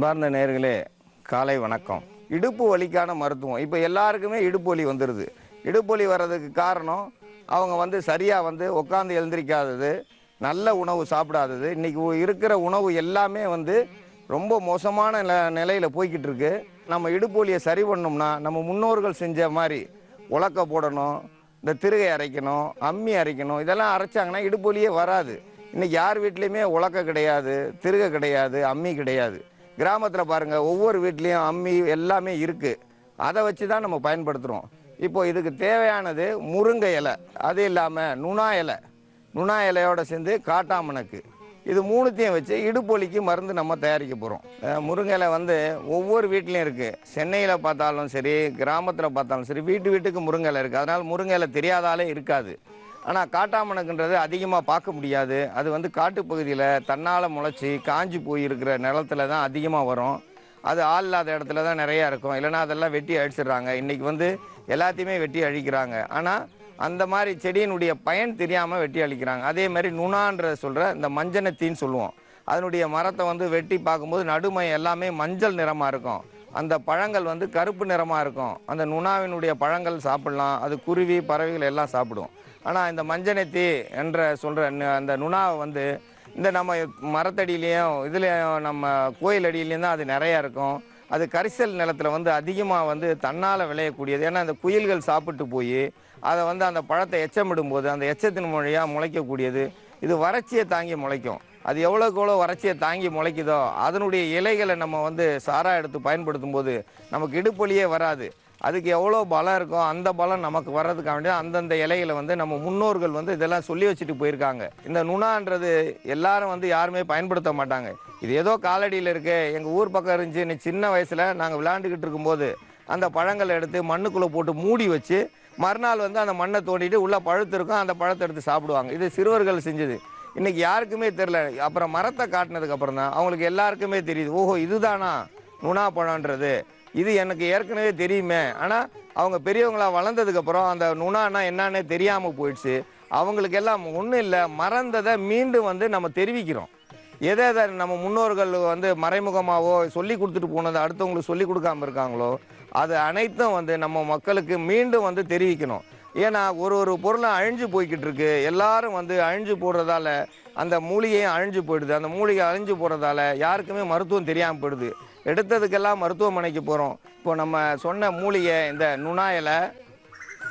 அன்பார்ந்த நேயர்களே, காலை வணக்கம். இடுப்பு வலிக்கான மருத்துவம். இப்போ எல்லாருக்குமே இடுப்பு வலி வந்துடுது. இடுப்பு வலி வர்றதுக்கு காரணம் அவங்க சரியாக உட்காந்து எழுந்திரிக்காதது, நல்ல உணவு சாப்பிடாதது. இன்றைக்கி இருக்கிற உணவு எல்லாமே ரொம்ப மோசமான நிலையில் போய்கிட்டு இருக்கு. நம்ம இடுப்பு வலியை சரி பண்ணோம்னா நம்ம முன்னோர்கள் செஞ்ச மாதிரி உலக்க போடணும், இந்த திருகை அரைக்கணும், அம்மி அரைக்கணும். இதெல்லாம் அரைச்சாங்கன்னா இடுப்பு வலியே வராது. இன்றைக்கி யார் வீட்லேயுமே உலக்க கிடையாது, திருகை கிடையாது, அம்மி கிடையாது. கிராமத்தில் பாருங்கள், ஒவ்வொரு வீட்லேயும் அம்மி எல்லாமே இருக்குது. அதை வச்சு தான் நம்ம பயன்படுத்துகிறோம். இப்போ இதுக்கு தேவையானது முருங்கை இலை, அது இல்லாமல் நுணா இலையோடு சேர்ந்து காட்டாமணக்கு, இது மூணுத்தையும் வச்சு இடுப்பு வலிக்கு மருந்து நம்ம தயாரிக்க போகிறோம். முருங்கை இலை ஒவ்வொரு வீட்லேயும் இருக்குது. சென்னையில் பார்த்தாலும் சரி, கிராமத்தில் பார்த்தாலும் சரி, வீட்டுக்கு முருங்கை இலை இருக்குது. அதனால் முருங்கை இலை தெரியாதாலே இருக்காது. ஆனால் காட்டாமணக்குன்றது அதிகமாக பார்க்க முடியாது. அது காட்டுப்பகுதியில் தன்னால் முளைச்சி காஞ்சி போயிருக்கிற நிலத்துல தான் அதிகமாக வரும். அது ஆள் இல்லாத இடத்துல தான் நிறையா இருக்கும். இல்லைனா அதெல்லாம் வெட்டி அழிச்சிடுறாங்க. இன்றைக்கி எல்லாத்தையுமே வெட்டி அழிக்கிறாங்க. ஆனால் அந்த மாதிரி செடியினுடைய பயன் தெரியாமல் வெட்டி அழிக்கிறாங்க. அதே மாதிரி நுணான்ற சொல்கிற இந்த மஞ்சனத்தின்னு சொல்லுவோம். அதனுடைய மரத்தை வெட்டி பார்க்கும்போது நடுமை எல்லாமே மஞ்சள் நிறமாக இருக்கும். அந்த பழங்கள் கருப்பு நிறமாக இருக்கும். அந்த நுணாவினுடைய பழங்கள் சாப்பிடலாம். அது குருவி பறவைகள் எல்லாம் சாப்பிடும். ஆனால் இந்த மஞ்சனத்தி என்ற சொல்கிற அந்த நுணாவை இந்த நம்ம மரத்தடியிலையும் இதுலேயும் நம்ம கோயில் அடியிலையும் தான் அது நிறையா இருக்கும். அது கரிசல் நிலத்தில் அதிகமாக தன்னால் விளையக்கூடியது. ஏன்னா அந்த குயில்கள் சாப்பிட்டு போய் அதை அந்த பழத்தை எச்சமிடும்போது அந்த எச்சத்தின் மொழியாக முளைக்கக்கூடியது. இது வறட்சியை தாங்கி முளைக்கும். அது எவ்வளோக்கு எவ்வளோ வறட்சியை தாங்கி முளைக்குதோ அதனுடைய இலைகளை நம்ம சாரா எடுத்து பயன்படுத்தும் போது நமக்கு இடுப்பு வலியே வராது. அதுக்கு எவ்வளோ பலம் இருக்கோ அந்த பலம் நமக்கு வர்றதுக்காக வேண்டிய அந்தந்த இலைகளை நம்ம முன்னோர்கள் இதெல்லாம் சொல்லி வச்சுட்டு போயிருக்காங்க. இந்த நுணான்றது எல்லாரும் யாருமே பயன்படுத்த மாட்டாங்க. இது ஏதோ காலடியில் இருக்கு, எங்கள் ஊர் பக்கம் இருந்துச்சு. சின்ன வயசில் நாங்கள் விளையாண்டுக்கிட்டு இருக்கும்போது அந்த பழங்களை எடுத்து மண்ணுக்குள்ளே போட்டு மூடி வச்சு மறுநாள் அந்த மண்ணை தோண்டிட்டு உள்ளே பழுத்து இருக்கும், அந்த பழத்தை எடுத்து சாப்பிடுவாங்க. இது சிறுவர்கள் செஞ்சது. இன்றைக்கி யாருக்குமே தெரில. அப்புறம் மரத்தை காட்டினதுக்கு அப்புறம் தான் அவங்களுக்கு எல்லாருக்குமே தெரியுது, ஓஹோ இதுதானா நுணா பழன்றது, இது எனக்கு ஏற்கனவே தெரியுமே. ஆனால் அவங்க பெரியவங்களாக வளர்ந்ததுக்கப்புறம் அந்த நுணானா என்னன்னே தெரியாமல் போயிடுச்சு. அவங்களுக்கு எல்லாம் ஒன்றும் இல்லை, மறந்ததை மீண்டும் நம்ம தெரிவிக்கிறோம். எதை நம்ம முன்னோர்கள் மறைமுகமாகவோ சொல்லி கொடுத்துட்டு போனதை அடுத்தவங்களுக்கு சொல்லி கொடுக்காமல் இருக்காங்களோ அது அனைத்தும் நம்ம மக்களுக்கு மீண்டும் தெரிவிக்கணும். ஏன்னா ஒரு பொருளும் அழிஞ்சு போய்கிட்டு இருக்கு. எல்லாரும் அழிஞ்சு போடுறதால அந்த மூலிகையும் அழிஞ்சு போயிடுது. அந்த மூலிகை அழிஞ்சு போடுறதால யாருக்குமே மருத்துவம் தெரியாமல் போயிடுது. எடுத்ததுக்கெல்லாம் மருத்துவமனைக்கு போகிறோம். இப்போ நம்ம சொன்ன மூலிகை இந்த நுணா இலை,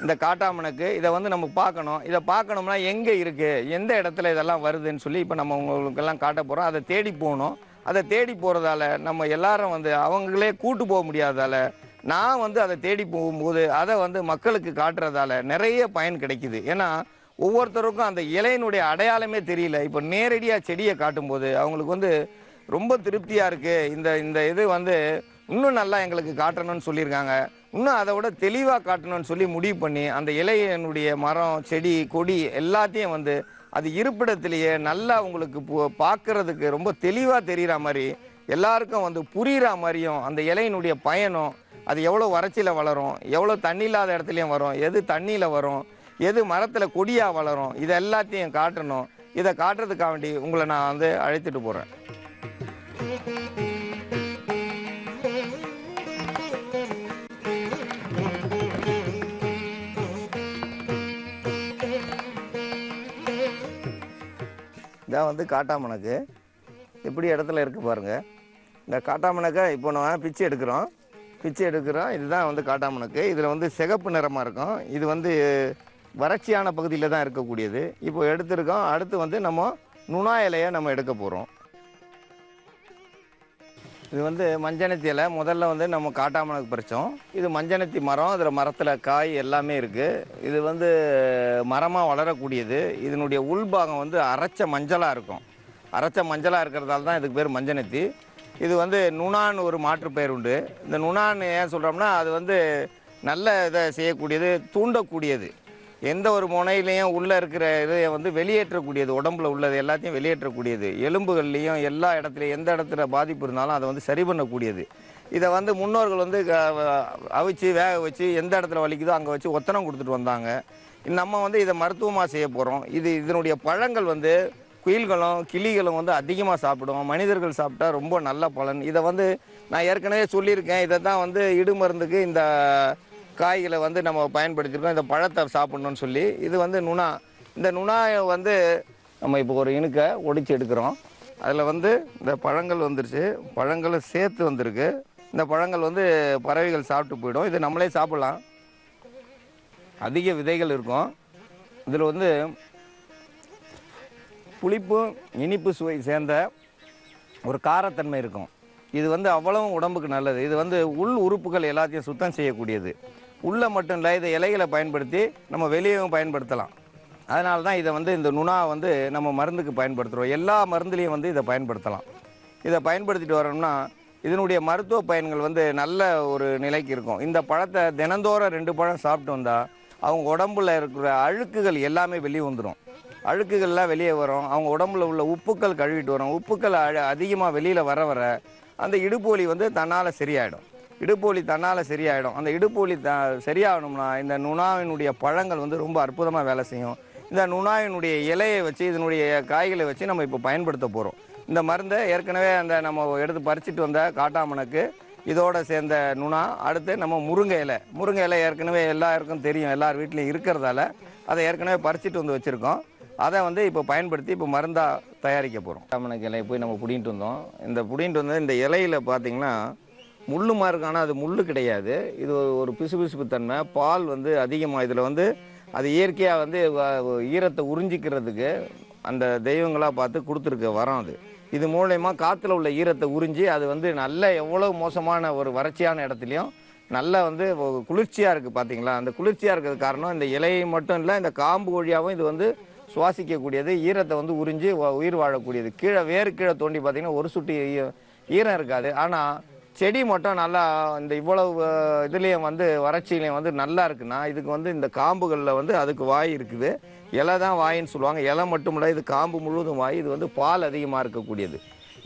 இந்த காட்டாமணக்கு, இதை நம்ம பார்க்கணும். இதை பார்க்கணும்னா எங்கே இருக்குது, எந்த இடத்துல இதெல்லாம் வருதுன்னு சொல்லி இப்போ நம்ம உங்களுக்கெல்லாம் காட்ட போகிறோம். அதை தேடி போகணும். அதை தேடி போகிறதால நம்ம எல்லாரும் அவங்களே கூட்டு போக முடியாதால நான் அதை தேடி போகும்போது அதை மக்களுக்கு காட்டுறதால நிறைய பயன் கிடைக்குது. ஏன்னா ஒவ்வொருத்தருக்கும் அந்த இலையினுடைய அடையாளமே தெரியல. இப்போ நேரடியாக செடியை காட்டும்போது அவங்களுக்கு ரொம்ப திருப்தியாக இருக்குது. இந்த இது இன்னும் நல்லா எங்களுக்கு காட்டணும்னு சொல்லியிருக்காங்க. இன்னும் அதை விட தெளிவாக காட்டணும்னு சொல்லி முடிவு பண்ணி அந்த இலையினுடைய மரம் செடி கொடி எல்லாத்தையும் அது இருப்பிடத்திலேயே நல்லா உங்களுக்கு பார்க்கறதுக்கு ரொம்ப தெளிவாக தெரிகிற மாதிரி எல்லாருக்கும் புரிகிற மாதிரியும் அந்த இலையினுடைய பயனும் அது எவ்வளோ வறட்சியில் வளரும், எவ்வளோ தண்ணி இல்லாத இடத்துலையும் வரும், எது தண்ணியில் வரும், எது மரத்தில் கொடியாக வளரும், இதை எல்லாத்தையும் காட்டணும். இதை காட்டுறதுக்காக வேண்டி உங்களை நான் அழைத்துட்டு போகிறேன். இதான் காட்டாமணக்கு எப்படி இடத்துல இருக்குது பாருங்கள். இந்த காட்டாமணக்கை இப்போ நம்ம பிச்சு எடுக்கிறோம். இதுதான் காட்டாமணக்கு. இதில் சிகப்பு நிறமாக இருக்கும். இது வறட்சியான பகுதியில் தான் இருக்கக்கூடியது. இப்போ எடுத்துருக்கோம். அடுத்து நம்ம நுணா இலையை நம்ம எடுக்க போகிறோம். இது மஞ்சனத்தி இலை. முதல்ல நம்ம காட்டாமணக்கு பறித்தோம். இது மஞ்சனத்தி மரம். இதில் மரத்தில் காய் எல்லாமே இருக்குது. இது மரமாக வளரக்கூடியது. இதனுடைய உள்பாகம் அரைச்ச மஞ்சளாக இருக்கும். அரைச்ச மஞ்சளாக இருக்கிறதால தான் இதுக்கு பேர் மஞ்சனத்தி. இது நுணான்னு ஒரு மாற்று பெயர் உண்டு. இந்த நுணான்னு ஏன் சொல்கிறோம்னா அது நல்ல இதை செய்யக்கூடியது, தூண்டக்கூடியது. எந்த ஒரு முனையிலையும் உள்ளே இருக்கிற இதை வெளியேற்றக்கூடியது, உடம்புல உள்ளது எல்லாத்தையும் வெளியேற்றக்கூடியது. எலும்புகள்லேயும் எல்லா இடத்துலையும் எந்த இடத்துல பாதிப்பு இருந்தாலும் அதை சரி பண்ணக்கூடியது. இதை முன்னோர்கள் அவிச்சு வேக வச்சு எந்த இடத்துல வலிக்குதோ அங்கே வச்சு ஒத்தனம் கொடுத்துட்டு வந்தாங்க. நம்ம இதை மருத்துவமாக செய்ய போகிறோம். இதனுடைய பழங்கள் குயில்களும் கிளிகளும் வந்து அதிகமாக சாப்பிடும். மனிதர்கள் சாப்பிட்டா ரொம்ப நல்ல பலன். இதை வந்து நான் ஏற்கனவே சொல்லியிருக்கேன். இதை தான் வந்து இடுமருந்துக்கு இந்த காய்களை வந்து நம்ம பயன்படுத்தியிருக்கோம். இந்த பழத்தை சாப்பிட்ணுன்னு சொல்லி. இது வந்து நுணா. இந்த நுணாயை வந்து நம்ம இப்போ ஒரு இணுக்கை ஒடிச்சு எடுக்கிறோம். அதில் வந்து இந்த பழங்கள் வந்துருச்சு, பழங்களும் சேர்த்து வந்திருக்கு. இந்த பழங்கள் வந்து பறவைகள் சாப்பிட்டு போயிடும். இது நம்மளே சாப்பிட்லாம். அதிக விதைகள் இருக்கும். இதில் வந்து புளிப்பு இனிப்பு சுவை சேர்ந்த ஒரு காரத்தன்மை இருக்கும். இது வந்து அவ்வளவும் உடம்புக்கு நல்லது. இது வந்து உள் உறுப்புகள் எல்லாத்தையும் சுத்தம் செய்யக்கூடியது. உள்ளே மட்டும் இல்லை, இதை இலைகளை பயன்படுத்தி நம்ம வெளியேவும் பயன்படுத்தலாம். அதனால தான் இதை வந்து இந்த நுணா வந்து நம்ம மருந்துக்கு பயன்படுத்துகிறோம். எல்லா மருந்துலேயும் வந்து இதை பயன்படுத்தலாம். இதை பயன்படுத்திட்டு வரோம்னா இதனுடைய மருத்துவ பயன்கள் வந்து நல்ல ஒரு நிலைக்கு இருக்கும். இந்த பழத்தை தினந்தோறும் 2 பழம் சாப்பிட்டு வந்தால் அவங்க உடம்புல இருக்கிற அழுக்குகள் எல்லாமே வெளியே வந்துடும். அழுக்குகள்லாம் வெளியே வரும். அவங்க உடம்புல உள்ள உப்புக்கள் கழுவிட்டு வரும். உப்புக்கள் அதிகமாக வெளியில் வர வர அந்த இடுப்பு வலி வந்து தன்னால் சரியாயிடும். இடுப்பு வலி தன்னால் சரியாயிடும். அந்த இடுப்பு வலி சரியாகணும்னா இந்த நுணாவினுடைய பழங்கள் வந்து ரொம்ப அற்புதமாக வேலை செய்யும். இந்த நுணாவினுடைய இலையை வச்சு இதனுடைய காய்களை வச்சு நம்ம இப்போ பயன்படுத்த போகிறோம். இந்த மருந்தை ஏற்கனவே அந்த நம்ம எடுத்து பறிச்சுட்டு வந்த காட்டாமணக்கு இதோடு சேர்ந்த நுணா, அடுத்து நம்ம முருங்கை இலை ஏற்கனவே எல்லாருக்கும் தெரியும், எல்லார் வீட்லேயும் இருக்கிறதால அதை ஏற்கனவே பறிச்சுட்டு வந்து வச்சுருக்கோம். அதை வந்து இப்போ பயன்படுத்தி இப்போ மருந்தாக தயாரிக்க போகிறோம். காட்டாமணக்கு இலையை போய் நம்ம புடிங்கிட்டு வந்தோம். இந்த புடிங்கிட்டு வந்து இந்த இலையில் பார்த்திங்கன்னா முள்ளு மாதிரி இருக்கு. ஆனால் அது முள்ளு கிடையாது. இது ஒரு பிசுபிசுப்பு தன்மை. பால் வந்து அதிகமாக இதில் வந்து அது இயற்கையாக வந்து ஈரத்தை உறிஞ்சிக்கிறதுக்கு அந்த தெய்வங்களாக பார்த்து கொடுத்துருக்க வரோம். அது இது மூலயமா காற்றுல உள்ள ஈரத்தை உறிஞ்சி அது வந்து நல்ல எவ்வளோ மோசமான ஒரு வறட்சியான இடத்துலையும் நல்லா வந்து குளிர்ச்சியாக இருக்குது. பார்த்தீங்களா, அந்த குளிர்ச்சியாக இருக்கிறது காரணம் இந்த இலையை மட்டும் இல்லை, இந்த காம்பு வழியாகவும் இது வந்து சுவாசிக்கக்கூடியது, ஈரத்தை வந்து உறிஞ்சி உயிர் வாழக்கூடியது. கீழே வேறு கீழே தோண்டி பார்த்திங்கன்னா ஒரு சுட்டி ஈரம் இருக்காது. ஆனால் செடி மட்டும் நல்லா இந்த இவ்வளவு இதுலேயும் வந்து வறட்சியிலையும் வந்து நல்லா இருக்குன்னா இதுக்கு வந்து இந்த காம்புகளில் வந்து அதுக்கு வாய் இருக்குது. இலை தான் வாயின்னு சொல்லுவாங்க. இலை மட்டும் இல்லை, இது காம்பு முழுவதும் வாய். இது வந்து பால் அதிகமாக இருக்கக்கூடியது.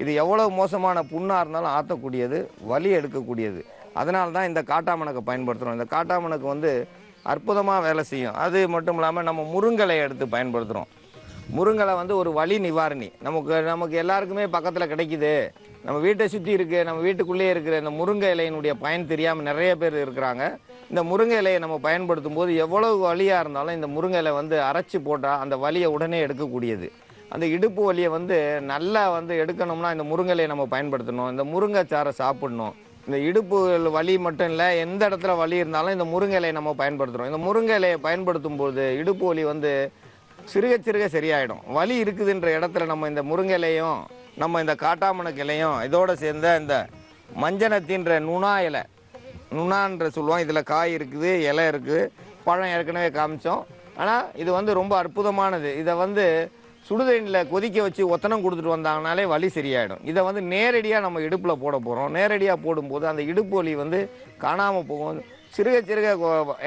இது எவ்வளோ மோசமான புண்ணாக இருந்தாலும் ஆற்றக்கூடியது, வலி எடுக்கக்கூடியது. அதனால தான் இந்த காட்டாமணக்கை பயன்படுத்துகிறோம். இந்த காட்டாமணக்கு வந்து அற்புதமாக வேலை செய்யும். அது மட்டும் இல்லாமல் நம்ம முருங்கலை எடுத்து பயன்படுத்துகிறோம். முருங்கலை வந்து ஒரு வலி நிவாரணி. நமக்கு எல்லாருக்குமே பக்கத்தில் கிடைக்குது, நம்ம வீட்டை சுற்றி இருக்குது, நம்ம வீட்டுக்குள்ளேயே இருக்கிற இந்த முருங்கை இலையினுடைய பயன் தெரியாமல் நிறைய பேர் இருக்கிறாங்க. இந்த முருங்கை இலையை நம்ம பயன்படுத்தும் போது எவ்வளவு வலியாக இருந்தாலும் இந்த முருங்கை இலை வந்து அரைச்சி போட்டால் அந்த வலியை உடனே எடுக்கக்கூடியது. அந்த இடுப்பு வலியை வந்து நல்லா வந்து எடுக்கணும்னா இந்த முருங்கை இலையை நம்ம பயன்படுத்தணும். இந்த முருங்கைச்சாறை சாப்பிடணும். இந்த இடுப்பு வலி மட்டும் இல்லை, எந்த இடத்துல வலி இருந்தாலும் இந்த முருங்கை இலையை நம்ம பயன்படுத்துகிறோம். இந்த முருங்கை இலையை பயன்படுத்தும் போது இடுப்பு வலி வந்து சிறுக சிறுக சரியாயிடும். வலி இருக்குதுன்ற இடத்துல நம்ம இந்த முருங்கை இலையும் நம்ம இந்த காட்டாமணக்கு இலையும் இதோடு சேர்ந்த இந்த மஞ்சனத்தின்ற நுணா இலை, நுணான்ற சொல்லுவோம். இதில் காய் இருக்குது, இலை இருக்குது, பழம் ஏற்கனவே காமிச்சோம். ஆனால் இது வந்து ரொம்ப அற்புதமானது. இதை வந்து சுடுதண்ணியில் கொதிக்க வச்சு ஒத்தனம் கொடுத்துட்டு வந்தாங்கனாலே வலி சரியாயிடும். இதை வந்து நேரடியாக நம்ம இடுப்பில் போட போகிறோம். நேரடியாக போடும்போது அந்த இடுப்பு வலி வந்து காணாமல் போகும். சிறுக சிறுக,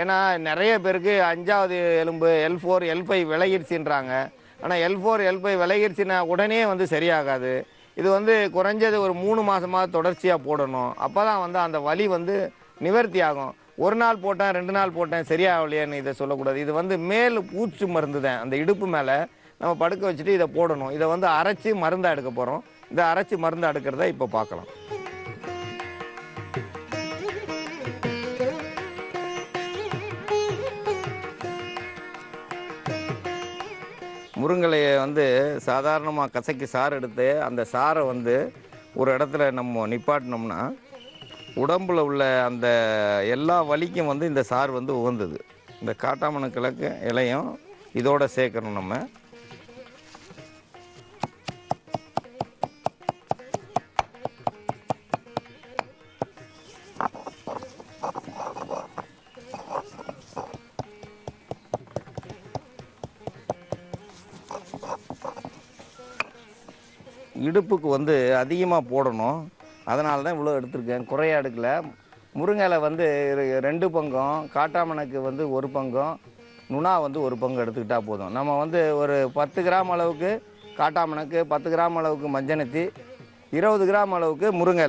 ஏன்னா நிறைய பேருக்கு 5வது எலும்பு L4 L5 விலகிடுச்சின்றாங்க. ஆனால் L4 L5 விலகிடுச்சின்னா உடனே வந்து சரியாகாது. இது வந்து குறைஞ்சது ஒரு 3 மாதமாக தொடர்ச்சியாக போடணும். அப்போ தான் வந்து அந்த வலி வந்து நிவர்த்தி ஆகும். ஒரு நாள் போட்டேன், 2 நாள் போட்டேன், சரியாகலையேன்னு இதை சொல்லக்கூடாது. இது வந்து மேல் பூச்சி மருந்து தான். அந்த இடுப்பு மேலே நம்ம படுக்க வச்சுட்டு இதை போடணும். இதை வந்து அரைச்சி மருந்தாக எடுக்க போகிறோம். இதை அரைச்சி மருந்தாக எடுக்கிறத இப்போ பார்க்கலாம். முருங்கலையை வந்து சாதாரணமாக கசக்கி சாறு எடுத்து அந்த சாரை வந்து ஒரு இடத்துல நம்ம நிப்பாட்டினோம்னா உடம்பில் உள்ள அந்த எல்லா வலிக்கும் வந்து இந்த சாறு வந்து உகந்தது. இந்த காட்டாமணக்கிழக்கு இலையும் இதோட சேர்க்கணும். நம்ம இடுப்புக்கு வந்து அதிகமாக போடணும். அதனால தான் இவ்வளோ எடுத்திருக்கேன், குறையாக எடுக்கல. முருங்கை வந்து 2 பங்கும், காட்டாமணக்கு வந்து 1 பங்கும், நுணா வந்து 1 பங்கு எடுத்துக்கிட்டால் போதும். நம்ம வந்து ஒரு 10 கிராம் அளவுக்கு காட்டாமணக்கு, 10 கிராம் அளவுக்கு மஞ்சனத்தி, 20 கிராம் அளவுக்கு முருங்கை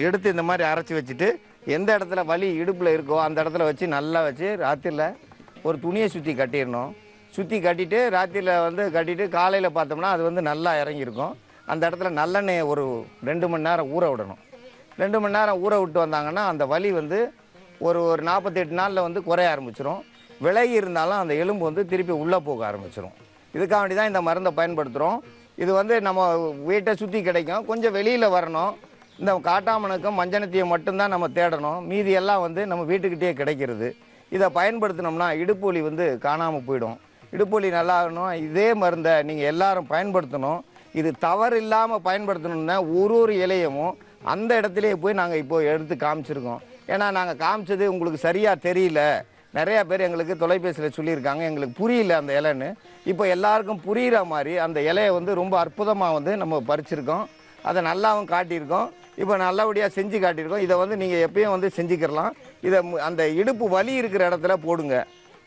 எடுத்து இந்த மாதிரி அரைச்சி வச்சுட்டு எந்த இடத்துல வலி இடுப்பில் இருக்கோ அந்த இடத்துல வச்சு நல்லா வச்சு ராத்திரியில் ஒரு துணியை சுற்றி கட்டிடணும். சுற்றி கட்டிட்டு ராத்திரியில் வந்து கட்டிட்டு காலையில் பார்த்தோம்னா அது வந்து நல்லா இறங்கியிருக்கும். அந்த இடத்துல நல்லெண்ணெயை ஒரு 2 மணி நேரம் ஊற விடணும். 2 மணி நேரம் ஊற விட்டு வந்தாங்கன்னா அந்த வலி வந்து ஒரு 48 நாளில் வந்து குறைய ஆரம்பிச்சிடும். விலகி இருந்தாலும் அந்த எலும்பு வந்து திருப்பி உள்ளே போக ஆரம்பிச்சிடும். இதுக்காக வேண்டி தான் இந்த மருந்தை பயன்படுத்துகிறோம். இது வந்து நம்ம வீட்டை சுற்றி கிடைக்கும். கொஞ்சம் வெளியில் வரணும். இந்த காட்டாமணுக்கும் மஞ்சனத்தையும் மட்டும்தான் நம்ம தேடணும். மீதி எல்லாம் வந்து நம்ம வீட்டுக்கிட்டே கிடைக்கிறது. இதை பயன்படுத்தினோம்னா இடுப்பு வலி வந்து காணாமல் போயிடும். இடுப்பு வலி நல்லா ஆகணும். இதே மருந்தை நீங்கள் எல்லாரும் பயன்படுத்தணும். இது தவறு இல்லாமல் பயன்படுத்தணுன்னா ஒரு இலையமும் அந்த இடத்துலையே போய் நாங்கள் இப்போது எடுத்து காமிச்சிருக்கோம். ஏன்னா நாங்கள் காமிச்சது உங்களுக்கு சரியாக தெரியல. நிறையா பேர் எங்களுக்கு தொலைபேசியில் சொல்லியிருக்காங்க, எங்களுக்கு புரியல அந்த இலைன்னு. இப்போ எல்லாருக்கும் புரிகிற மாதிரி அந்த இலையை வந்து ரொம்ப அற்புதமாக வந்து நம்ம பறிச்சிருக்கோம். அதை நல்லாவும் காட்டியிருக்கோம். இப்போ நல்லபடியாக செஞ்சு காட்டியிருக்கோம். இதை வந்து நீங்கள் எப்பயும் வந்து செஞ்சுக்கிறலாம். இதை அந்த இடுப்பு வலி இருக்கிற இடத்துல போடுங்க.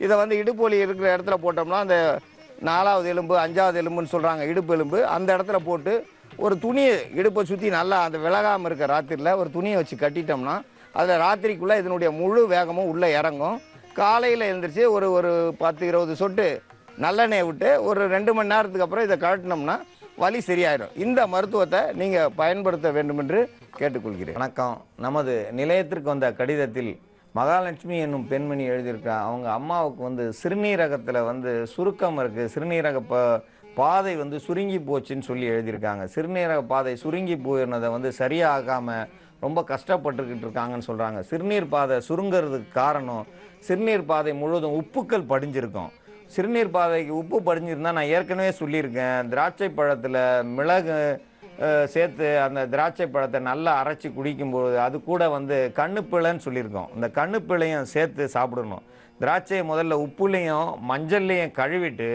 இதை வந்து இடுப்பு வலி இருக்கிற இடத்துல போட்டோம்னா அந்த 4வது எலும்பு 5வது எலும்புன்னு சொல்கிறாங்க, இடுப்பு எலும்பு, அந்த இடத்துல போட்டு ஒரு துணியை இடுப்பை சுற்றி நல்லா அந்த விலகாமல் இருக்க ராத்திரியில் ஒரு துணியை வச்சு கட்டிட்டோம்னா அதில் ராத்திரிக்குள்ளே இதனுடைய முழு வேகமும் உள்ளே இறங்கும். காலையில் எழுந்திரிச்சு ஒரு 10-20 சொட்டு நல்லெண்ணெயை விட்டு ஒரு 2 மணி நேரத்துக்கு அப்புறம் இதை கழட்டினோம்னா வலி சரியாயிடும். இந்த மருத்துவத்தை நீங்கள் பயன்படுத்த வேண்டும் என்று கேட்டுக்கொள்கிறேன். வணக்கம். நமது நிலையத்திற்கு வந்த கடிதத்தில் மகாலட்சுமி என்னும் பெண்மணி எழுதியிருக்கா. அவங்க அம்மாவுக்கு வந்து சிறுநீரகத்தில் வந்து சுருக்கம் இருக்குது, சிறுநீரக பாதை வந்து சுருங்கி போச்சுன்னு சொல்லி எழுதியிருக்காங்க. சிறுநீரக பாதை சுருங்கி போயிருந்ததை வந்து சரியாகாமல் ரொம்ப கஷ்டப்பட்டுக்கிட்டு இருக்காங்கன்னு சொல்கிறாங்க. சிறுநீர் பாதை சுருங்கிறதுக்கு காரணம் சிறுநீர் பாதை முழுவதும் உப்புக்கள் படிஞ்சிருக்கும். சிறுநீர் பாதைக்கு உப்பு படிஞ்சிருந்தால் நான் ஏற்கனவே சொல்லியிருக்கேன், திராட்சை பழத்தில் மிளகு சேர்த்து அந்த திராட்சை பழத்தை நல்லா அரைச்சி குடிக்கும்போது அது கூட வந்து கண்ணுப்பிள்ளைன்னு சொல்லியிருக்கோம். இந்த கண்ணுப்பிள்ளையும் சேர்த்து சாப்பிடணும். திராட்சையை முதல்ல உப்புலையும் மஞ்சள்லையும் கழுவிட்டு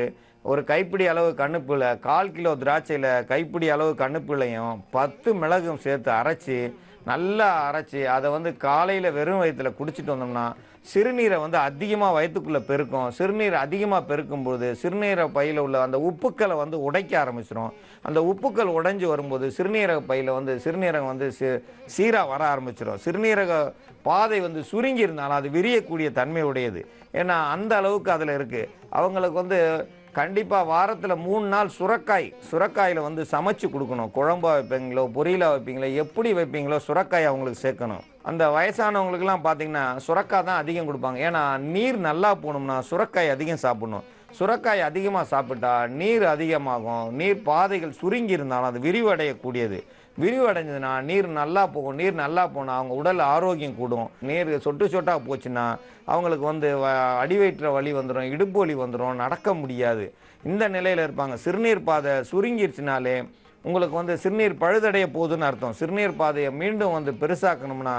ஒரு கைப்பிடி அளவு கண்ணுப்பிள்ளை, 1/4 கிலோ திராட்சையில் கைப்பிடி அளவு கண்ணுப்பிள்ளையும் 10 மிளகும் சேர்த்து அரைச்சி நல்லா அரைச்சி அதை வந்து காலையில் வெறும் வயிற்றில் குடிச்சிட்டு வந்தோம்னா சிறுநீரை வந்து அதிகமாக வயிற்றுக்குள்ளே பெருக்கும். சிறுநீர் அதிகமாக பெருக்கும்போது சிறுநீரை பையில் உள்ள அந்த உப்புக்களை வந்து உடைக்க ஆரம்பிச்சிடும். அந்த உப்புக்கள் உடைஞ்சி வரும்போது சிறுநீரக பையில் வந்து சிறுநீரகம் வந்து சீராக வர ஆரம்பிச்சிடும். சிறுநீரக பாதை வந்து சுருங்கி இருந்தாலும் அது விரியக்கூடிய தன்மை உடையது. ஏன்னா அந்த அளவுக்கு அதில் இருக்குது. அவங்களுக்கு வந்து கண்டிப்பாக வாரத்தில் 3 நாள் சுரக்காயில் வந்து சமைச்சு கொடுக்கணும். குழம்பா வைப்பீங்களோ பொரியலாக வைப்பீங்களோ எப்படி வைப்பீங்களோ சுரக்காய் அவங்களுக்கு சேர்க்கணும். அந்த வயசானவங்களுக்குலாம் பார்த்தீங்கன்னா சுரக்காய் தான் அதிகம் கொடுப்பாங்க. ஏன்னா நீர் நல்லா போகணும்னா சுரக்காய் அதிகம் சாப்பிடணும். சுரக்காய் அதிகமாக சாப்பிட்டா நீர் அதிகமாகும். நீர் பாதைகள் சுருங்கி இருந்தாலும் அது விரிவடையக்கூடியது. விரிவடைஞ்சதுன்னா நீர் நல்லா போகும். நீர் நல்லா போனால் அவங்க உடல் ஆரோக்கியம் கூடும். நீர் சொட்டு சொட்டாக போச்சுன்னா அவங்களுக்கு வந்து அடிவயிற்ற வலி வந்துடும், இடுப்பு வலி வந்துடும், நடக்க முடியாது. இந்த நிலையில் இருப்பாங்க. சிறுநீர் பாதை சுருங்கிருச்சுனாலே உங்களுக்கு வந்து சிறுநீர் பழுதடைய போகுதுன்னு அர்த்தம். சிறுநீர் பாதையை மீண்டும் வந்து பெருசாக்கணும்னா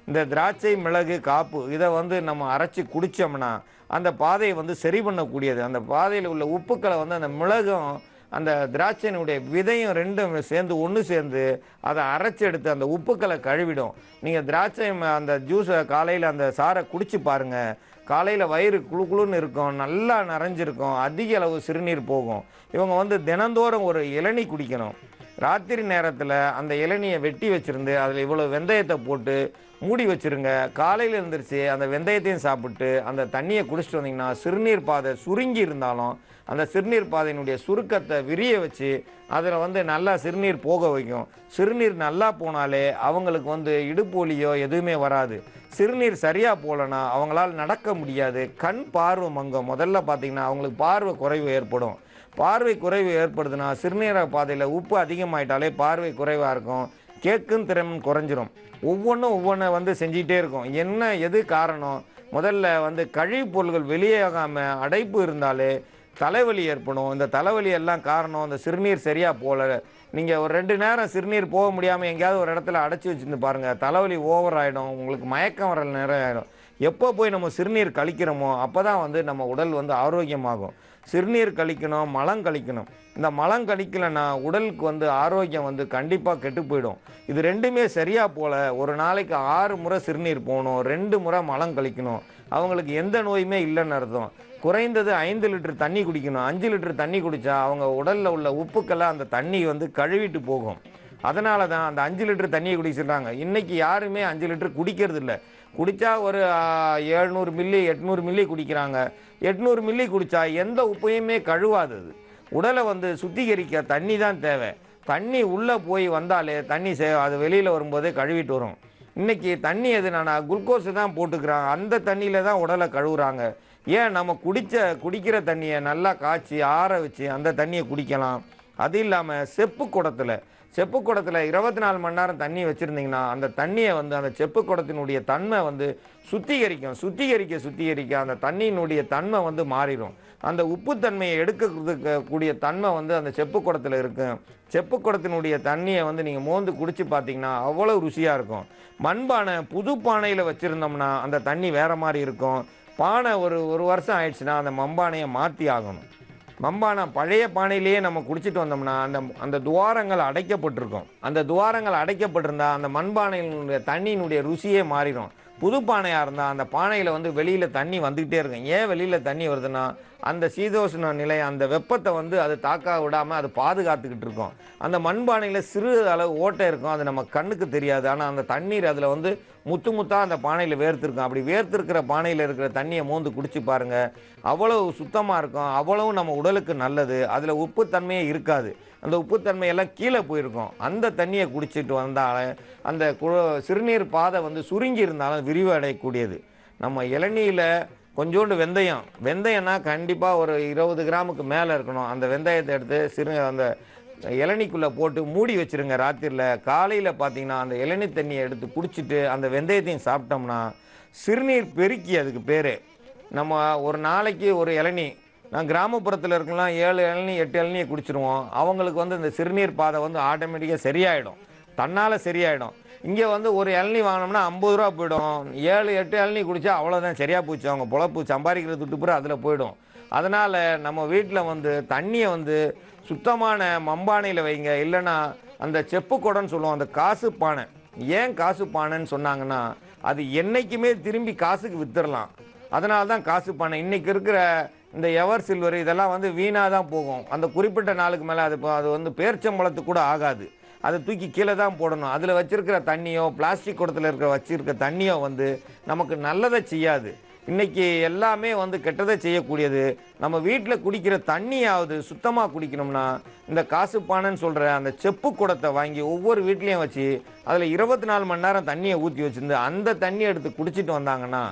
இந்த திராட்சை மிளகு காப்பு இதை வந்து நம்ம அரைச்சி குடித்தோம்னா அந்த பாதையை வந்து சரி பண்ணக்கூடியது. அந்த பாதையில் உள்ள உப்புக்களை வந்து அந்த மிளகும் அந்த திராட்சையினுடைய விதையும் ரெண்டும் சேர்ந்து ஒன்று சேர்ந்து அதை அரைச்சி எடுத்து அந்த உப்புக்களை கழுவிடும். நீங்கள் திராட்சை அந்த ஜூஸை காலையில் அந்த சாரை குடிச்சு பாருங்கள். காலையில் வயிறு குழுன்னு இருக்கும், நல்லா நிறைஞ்சிருக்கும், அதிக அளவு சிறுநீர் போகும். இவங்க வந்து தினந்தோறும் ஒரு இளநீ குடிக்கணும். ராத்திரி நேரத்தில் அந்த இளநியை வெட்டி வச்சுருந்து அதில் இவ்வளோ வெந்தயத்தை போட்டு மூடி வச்சுருங்க. காலையில் எழுந்திரிச்சு அந்த வெந்தயத்தையும் சாப்பிட்டு அந்த தண்ணியை குடிச்சிட்டு வந்தீங்கன்னா சிறுநீர் பாதை சுருங்கி இருந்தாலும் அந்த சிறுநீர் பாதையினுடைய சுருக்கத்தை விரிய வச்சு அதில் வந்து நல்லா சிறுநீர் போக வைக்கும். சிறுநீர் நல்லா போனாலே அவங்களுக்கு வந்து இடுப்பு வலியோ எதுவுமே வராது. சிறுநீர் சரியாக போகலன்னா அவங்களால் நடக்க முடியாது. கண் பார்வை மங்கும். முதல்ல பார்த்திங்கன்னா அவங்களுக்கு பார்வை குறைவு ஏற்படும். பார்வை குறைவு ஏற்படுதுன்னா சிறுநீரக பாதையில் உப்பு அதிகமாயிட்டாலே பார்வை குறைவாக இருக்கும். கேட்கும் திறன் குறைஞ்சிரும். ஒவ்வொன்றை வந்து செஞ்சிகிட்டே இருக்கும். எது காரணம்? முதல்ல வந்து கழிவுப் பொருள்கள் வெளியேகாமல் அடைப்பு இருந்தாலே தலைவலி ஏற்படும். இந்த தலைவலி எல்லாம் காரணம் இந்த சிறுநீர் சரியாக போகல. நீங்கள் ஒரு 2 நேரம் சிறுநீர் போக முடியாமல் எங்கேயாவது ஒரு இடத்துல அடைச்சி வச்சுருந்து பாருங்கள், தலைவலி ஓவர் ஆகிடும். உங்களுக்கு மயக்கம் வர நேரம் ஆகிடும். எப்போ போய் நம்ம சிறுநீர் கழிக்கிறோமோ அப்போ தான் வந்து நம்ம உடல் வந்து ஆரோக்கியமாகும். சிறுநீர் கழிக்கணும், மலம் கழிக்கணும். இந்த மலம் கழிக்கலைன்னா உடலுக்கு வந்து ஆரோக்கியம் வந்து கண்டிப்பாக கெட்டு போயிடும். இது ரெண்டுமே சரியாக போல் ஒரு நாளைக்கு 6 முறை சிறுநீர் போகணும், 2 முறை மலம் கழிக்கணும். அவங்களுக்கு எந்த நோயுமே இல்லைன்னு அர்த்தம். குறைந்தது 5 லிட்டர் தண்ணி குடிக்கணும். 5 லிட்டர் தண்ணி குடித்தா அவங்க உடலில் உள்ள உப்புக்கெல்லாம் அந்த தண்ணி வந்து கழுவிட்டு போகும். அதனால தான் அந்த 5 லிட்டர் தண்ணியை குடிக்க சொல்கிறாங்க. இன்றைக்கி யாருமே 5 லிட்டர் குடிக்கிறது இல்லை. குடித்தா ஒரு 700 மில்லி 800 மில்லி குடிக்கிறாங்க. 800 மில்லி குடித்தா எந்த உப்பையுமே கழுவாது. அது உடலை வந்து சுத்திகரிக்க தண்ணி தான் தேவை. தண்ணி உள்ளே போய் வந்தாலே தண்ணி அது வெளியில் வரும்போதே கழுவிட்டு வரும். இன்றைக்கி தண்ணி எதுனா குளுக்கோஸு தான் போட்டுக்கிறாங்க. அந்த தண்ணியில் தான் உடலை கழுவுறாங்க. ஏன் நம்ம குடிக்கிற தண்ணியை நல்லா காய்ச்சி ஆற வச்சு அந்த தண்ணியை குடிக்கலாம். அது இல்லாமல் செப்பு குடத்தில் 24 மணி நேரம் தண்ணி வச்சுருந்திங்கன்னா அந்த தண்ணியை வந்து அந்த செப்பு குடத்தினுடைய தன்மை வந்து சுத்திகரிக்க அந்த தண்ணியினுடைய தன்மை வந்து மாறிடும். அந்த உப்புத்தன்மையை எடுக்கிறதுக்கு கூடிய தன்மை வந்து அந்த செப்பு குடத்தில் இருக்கும். செப்பு குடத்தினுடைய தண்ணியை வந்து நீங்கள் மோந்து குடித்து பார்த்தீங்கன்னா அவ்வளோ ருசியாக இருக்கும். மண்பானை புது பானையில் வச்சுருந்தோம்னா அந்த தண்ணி வேறு மாதிரி இருக்கும். பானை ஒரு வருஷம் ஆயிடுச்சுன்னா அந்த மண்பானையை மாற்றி ஆகணும். மண்பானை பழைய பானையிலேயே நம்ம குடிச்சிட்டு வந்தோம்னா அந்த துவாரங்கள் அடைக்கப்பட்டிருக்கும். அந்த துவாரங்கள் அடைக்கப்பட்டிருந்தால் அந்த மண்பானையினுடைய தண்ணியினுடைய ருசியே மாறிடும். புது பானையாக இருந்தால் அந்த பானையில் வந்து வெளியில் தண்ணி வந்துக்கிட்டே இருக்கும். ஏன் வெளியில் தண்ணி வருதுன்னா அந்த சீதோஷ்ண நிலை அந்த வெப்பத்தை வந்து அது தாக்க விடாமல் அது பாதுகாத்துக்கிட்டு இருக்கும். அந்த மண்பானையில் சிறு அளவு ஓட்டை இருக்கும். அது நம்ம கண்ணுக்கு தெரியாது. ஆனால் அந்த தண்ணீர் அதில் வந்து முத்தாக அந்த பானையில் வேர்த்திருக்கும். அப்படி வேர்த்திருக்கிற பானையில் இருக்கிற தண்ணியை மோந்து குடிச்சு பாருங்கள். அவ்வளவு சுத்தமாக இருக்கும். அவ்வளவு நம்ம உடலுக்கு நல்லது. அதில் உப்புத்தன்மையே இருக்காது. அந்த உப்புத்தன்மையெல்லாம் கீழே போயிருக்கும். அந்த தண்ணியை குடிச்சிட்டு வந்தாலும் அந்த சிறுநீர் பாதை வந்து சுருங்கி இருந்தாலும் விரிவடையக்கூடியது. நம்ம இளநீரில் கொஞ்சோண்டு வெந்தயம்னா கண்டிப்பாக ஒரு 20 கிராமுக்கு மேலே இருக்கணும். அந்த வெந்தயத்தை எடுத்து அந்த இளநிக்குள்ளே போட்டு மூடி வச்சுருங்க. ராத்திரியில் காலையில் பார்த்தீங்கன்னா அந்த இளநீ தண்ணியை எடுத்து குடிச்சிட்டு அந்த வெந்தயத்தையும் சாப்பிட்டோம்னா சிறுநீர் பெருக்கி, அதுக்கு பேர். நம்ம ஒரு நாளைக்கு ஒரு இளநீ, நான் கிராமப்புறத்தில் இருக்கலாம் 7 இளநீ 8 இளநியை குடிச்சிருவோம். அவங்களுக்கு வந்து இந்த சிறுநீர் பாதை வந்து ஆட்டோமேட்டிக்காக சரியாயிடும், தன்னால் சரியாயிடும். இங்கே வந்து ஒரு இளநீ வாங்கினோம்னா 50 ரூபா போயிடும். 7 8 இளநீ குடித்தா அவ்வளோதான், சரியாக போச்சு. அவங்க பொழப்பு சம்பாதிக்கிற துட்டு பூரா அதில் போயிடும். அதனால் நம்ம வீட்டில் வந்து தண்ணியை வந்து சுத்தமான மண்பானையில் வைங்க. இல்லைன்னா அந்த செப்பு குடம்னு சொல்லுவோம், அந்த காசு பானை. ஏன் காசு பானைன்னு சொன்னாங்கன்னா அது என்றைக்குமே திரும்பி காசுக்கு வித்துடலாம். அதனால தான் காசு பானை. இன்றைக்கி இருக்கிற இந்த எவர் சில்வர் இதெல்லாம் வந்து வீணாக தான் போகும். அந்த குறிப்பிட்ட நாளுக்கு மேலே அது வந்து பேர்ச்சம்பழத்துக்கு கூட ஆகாது. அதை தூக்கி கீழே தான் போடணும். அதில் வச்சுருக்கிற தண்ணியோ பிளாஸ்டிக் குடத்தில் வச்சுருக்க தண்ணியோ வந்து நமக்கு நல்லதை செய்யாது. இன்றைக்கி எல்லாமே வந்து கெட்டதை செய்யக்கூடியது. நம்ம வீட்டில் குடிக்கிற தண்ணியாவது சுத்தமாக குடிக்கணும்னா இந்த காசு பானைன்னு சொல்கிற அந்த செப்பு குடத்தை வாங்கி ஒவ்வொரு வீட்லேயும் வச்சு அதில் 24 மணி நேரம் தண்ணியை ஊற்றி வச்சுருந்து அந்த தண்ணியை எடுத்து குடிச்சிட்டு வந்தாங்கன்னா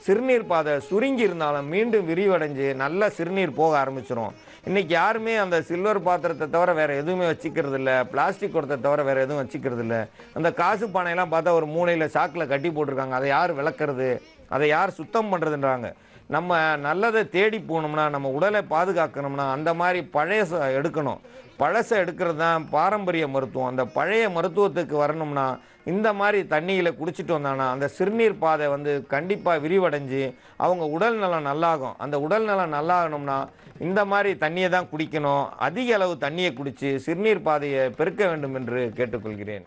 சிறுநீர் பாதை சுருங்கி இருந்தாலும் மீண்டும் விரிவடைஞ்சு நல்லா சிறுநீர் போக ஆரம்பிச்சிடும். இன்றைக்கி யாருமே அந்த சில்வர் பாத்திரத்தை தவிர வேறு எதுவுமே வச்சுக்கிறது இல்லை. பிளாஸ்டிக் குடத்தை தவிர வேறு எதுவும் வச்சுக்கிறது இல்லை. அந்த காசு பானையெல்லாம் பார்த்தா ஒரு மூலையில் சாக்கில் கட்டி போட்டிருக்காங்க. அதை யார் விளக்குறது, அதை யார் சுத்தம் பண்ணுறதுன்றாங்க. நம்ம நல்லதை தேடி போகணும்னா, நம்ம உடலை பாதுகாக்கணும்னா அந்த மாதிரி பழைய எடுக்கணும். பழசை எடுக்கிறது தான் பாரம்பரிய மருத்துவம். அந்த பழைய மருத்துவத்துக்கு வரணும்னா இந்த மாதிரி தண்ணியில் குடிச்சிட்டு வந்தாங்கன்னா அந்த சிறுநீர் பாதை வந்து கண்டிப்பாக விரிவடைஞ்சு அவங்க உடல் நலம் நல்லாகும். அந்த உடல் நலம் நல்லாகணும்னா இந்த மாதிரி தண்ணியை தான் குடிக்கணும். அதிக அளவு தண்ணியை குடித்து சிறுநீர் பாதையை பெருக்க வேண்டும் என்று கேட்டுக்கொள்கிறேன்.